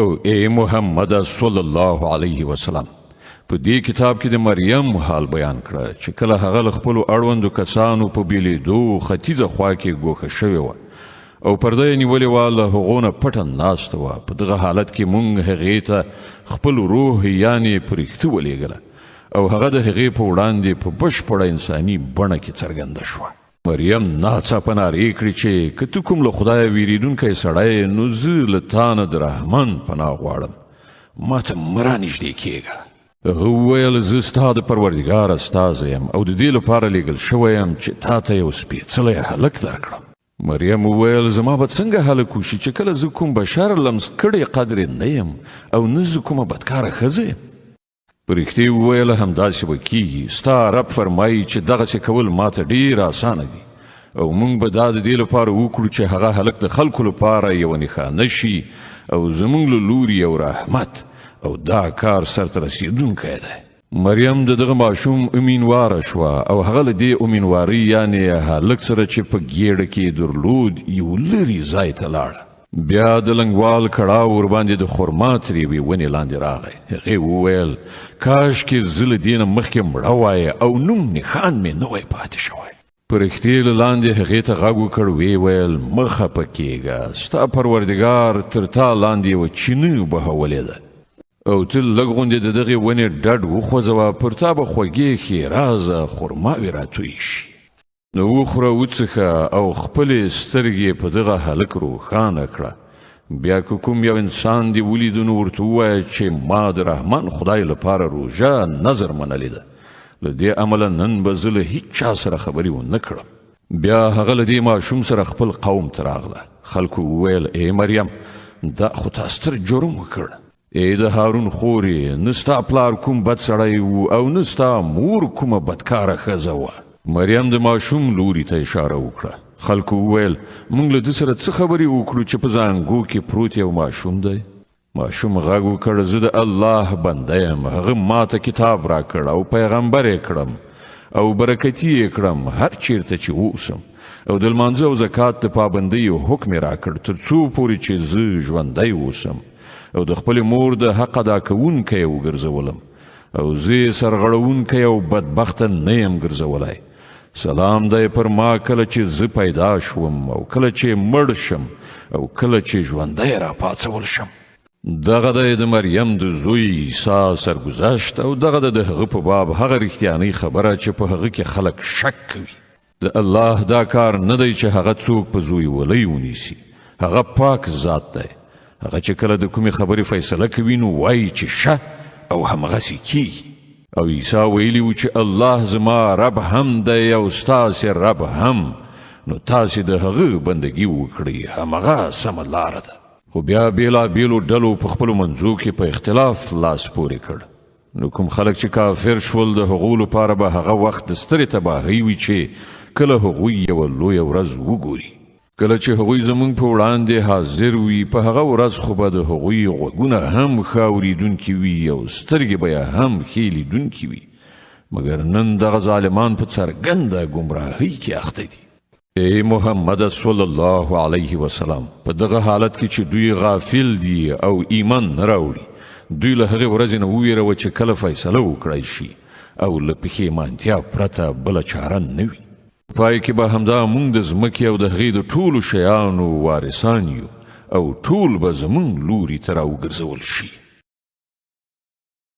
او ای محمد صلی الله علیه وسلم په دې کتاب کې د مریم حال بیان کړه چې کله هغه له خپلو اړوندو کسانو په بیلیدو ختیځه خوا کې ګوښه شوې وه او پرده یې نیولې وه له هغو نه پټه ناسته وه. په دغه حالت کې موږ هغې ته خپل روح یعنې فرښته ولېږله او هغه د هغې په وړاندې په بشپړه انساني بڼه کې څرګنده شوه. مریم ناڅاپه نارې کړې چې که ته کوم له خدایه ویریدونکی سړی نو زه له تا نه د رحمان پناه غواړم، ما ته مه رانږدې کېږه. هغه وویل زه ستا د پروردګار استازی یم او د دې لپاره لیږل شوی یم چې تا ته یو سپېڅلی هلک درکړم. مریم وویل زما به څنګه هلک وشي چې کله زه کوم بشر لمس کړی قدرې نه یم او نه زه کومه بدکاره ښځه یم. پرښتې وویل همداسې به کېږي، ستا رب فرمایي چې دغسې کول ماته ډېر اسانه دي او موږ به دا د دې لپاره وکړو چې هغه هلک د خلکو لپاره یوه نښانه شي او زموږ له لوري یو رحمت او دا کار سرته رسېدونکی دی. مریم د دغه ماشوم امینواره شوه او هغه له دې امینوارۍ یعنې هلک سره چې په ګېډه کې درلود یو لرې ځای ته لاړه. بیا د لنګوال کړاو ورباندې د خرما ترې یوې ونې لاندې راغی. هغې وویل کاشکې زه له دې نه مخکې مړه وای او نوم نښان مې نه وای پاتې شوی. پرښتې له لاندې هغې ته غږ وکړ، ویې ویل مه خفه کېږه، ستا پروردګار تر تا لاندې یوه چینه بهولې ده او ته لږ غوندې د دغې ونې ډډ وخوځوه، پر تا به خوږې ښېرازه خرماوې راتویې شي. نو وخوره وڅښه او خپلې سترګې په دغه هلک روښانه کړه. بیا که کوم یو انسان دې ولیدو نو ورته ووایه چې ما د رحمان خدای لپاره روژه نظر منلې ده، له دې امله نن به زه له هیڅ چا سره خبرې ونه کړم. بیا هغه له دې ماشوم سره خپل قوم ته راغله. خلکو وویل ای مریم دا خو تا ستر جرم وکړ، ای د هارون خورې، نه ستا پلار کوم بد سړی و او نه ستا مور کومه بدکاره ښځه وه. مریم د ماشوم لوري ته اشاره وکړه. خلکو وویل موږ له ده سره څه خبرې وکړو چې په زانګو کې پروت یو ماشوم دی. ماشوم غږ وکړ زه د الله بنده یم، هغه ما ته کتاب راکړ او پیغمبر یې کړم او برکتي یې کړم هر چیرته چې اوسم او د لمانځه او زکات د پابندیو حکم یې راکړ تر څو پورې چې زه ژوندی اوسم او د خپلې مور د حق ادا کوونکی یې وګرځولم او زه یې سرغړوونکی او بدبخته نه یم ګرځولی. سلام دی پر ما کله چې زه پیدا شوم او کله چې مړ شم او کله چې ژوندی راپاڅول شم. دغه دی د مریم د زوی عیسی سرګذشت او دغه د هغه په باب هغه رښتیانۍ خبره چې په هغه کې خلک شک کوي. د الله دا کار نه دی چې هغه څوک په زوی ولی ونیسي، هغه پاک ذات دی. هغه چې کله د کومې خبرې فیصله کوي نو وایي چې شه او همغسې کیږي. او عیسی ویلی و چې الله زما رب هم دی او ستاسې رب هم، نو تاسې د هغه بندګي وکړئ، همغه سمه لاره ده. خو بیا بېلابېلو ډلو په خپلو منځو کې په اختلاف لاس پورې کړ. نو کوم خلک چې کافر شول د هغو لپاره به هغه وخت د سترې تباهۍ وي چې کله هغوی یوه لویه ورځ وګوري. کله چې هغوی زموږ په وړاندې حاضر وي په هغه ورځ خو به د هغوی غوږونه هم ښه اورېدونکي وي او سترګې به یې هم ښې لیدونکي وي، مګر نن دغه ظالمان په څرګنده ګمراهۍ کې اخته دي. ای محمد صلی الله علیه وسلم په دغه حالت کې چې دوی غافل دي او ایمان نه راوړي، دوی له هغې ورځې نه وویروه چې کله فیصله وکړی شي او له پښیمانتیا پرته بله چاره نه وي. پای کې به همدا موږ د ځمکې او د هغې د ټولو شیانو وارثان یو او ټول به زموږ لوري ته راوګرځول شي.